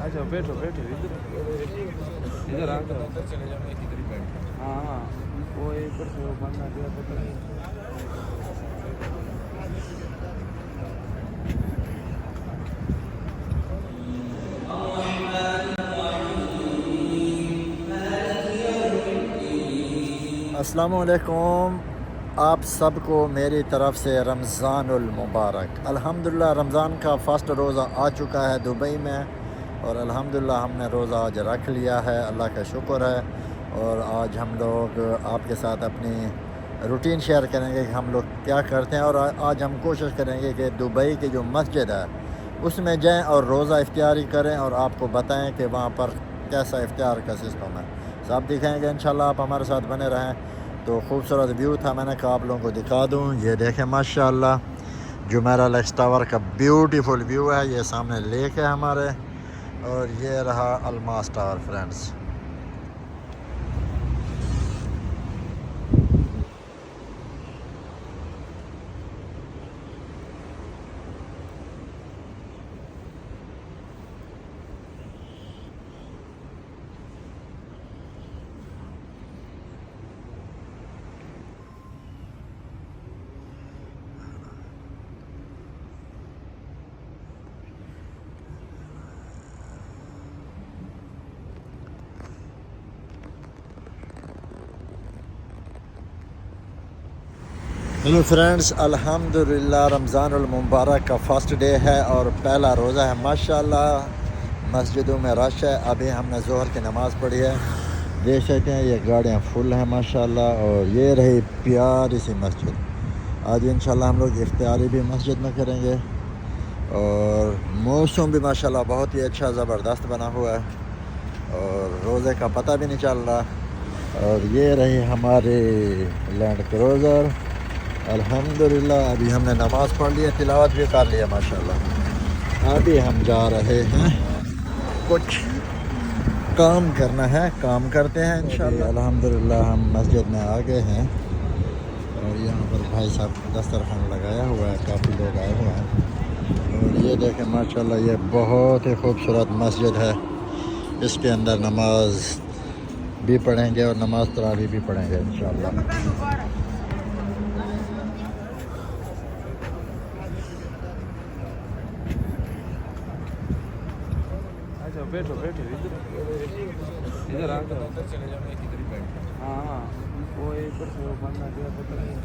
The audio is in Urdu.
اچھا بیٹھو بیٹھو ادھر آ کر چلے جاؤ ادھر ہی بیٹھ. ہاں ہاں وہ ادھر سے وہ بننا دیا پتہ نہیں. السلام علیکم. آپ سب کو میری طرف سے رمضان المبارک. الحمدللہ رمضان کا فرسٹ روزہ آ چکا ہے دبئی میں، اور الحمدللہ ہم نے روزہ آج رکھ لیا ہے. اللہ کا شکر ہے. اور آج ہم لوگ آپ کے ساتھ اپنی روٹین شیئر کریں گے کہ ہم لوگ کیا کرتے ہیں، اور آج ہم کوشش کریں گے کہ دبئی کی جو مسجد ہے اس میں جائیں اور روزہ افطاری کریں، اور آپ کو بتائیں کہ وہاں پر کیسا افطار کا سسٹم ہے. سب دکھائیں گے انشاءاللہ. آپ ہمارے ساتھ بنے رہیں. تو خوبصورت ویو تھا، میں نے کہا آپ لوگوں کو دکھا دوں. یہ دیکھیں ماشاءاللہ جمیرہ لیکس ٹاور کا بیوٹیفل ویو ہے. یہ سامنے لیک ہے ہمارے، اور یہ رہا الماس ٹاور فرینڈز. ہیلو فرینڈز، الحمدللہ رمضان المبارک کا فرسٹ ڈے ہے اور پہلا روزہ ہے. ماشاءاللہ مسجدوں میں رش ہے. ابھی ہم نے ظہر کی نماز پڑھی ہے. دیکھ سکتے ہیں یہ گاڑیاں فل ہیں ماشاءاللہ. اور یہ رہی پیاری سی مسجد. آج انشاءاللہ ہم لوگ افطاری بھی مسجد میں کریں گے. اور موسم بھی ماشاءاللہ بہت ہی اچھا زبردست بنا ہوا ہے، اور روزے کا پتہ بھی نہیں چل رہا. اور یہ رہی ہماری لینڈ کروزر. الحمدللہ ابھی ہم نے نماز پڑھ لی ہے، تلاوت بھی کر لی ہے ماشاءاللہ. ابھی ہم جا رہے ہیں، کچھ کام کرنا ہے، کام کرتے ہیں انشاءاللہ. الحمدللہ ہم مسجد میں آ گئے ہیں، اور یہاں پر بھائی صاحب دسترخوان لگایا ہوا ہے. کافی لوگ آئے ہوئے ہیں. اور یہ دیکھیں ماشاءاللہ یہ بہت ہی خوبصورت مسجد ہے. اس کے اندر نماز بھی پڑھیں گے اور نماز تراویح بھی پڑھیں گے انشاءاللہ. اچھا بیٹھو بیٹھو ادھر آ کر چلے جاؤ ادھر ہی بیٹھ. ہاں ہاں وہ ادھر سے وہ بننا دیا پتہ نہیں.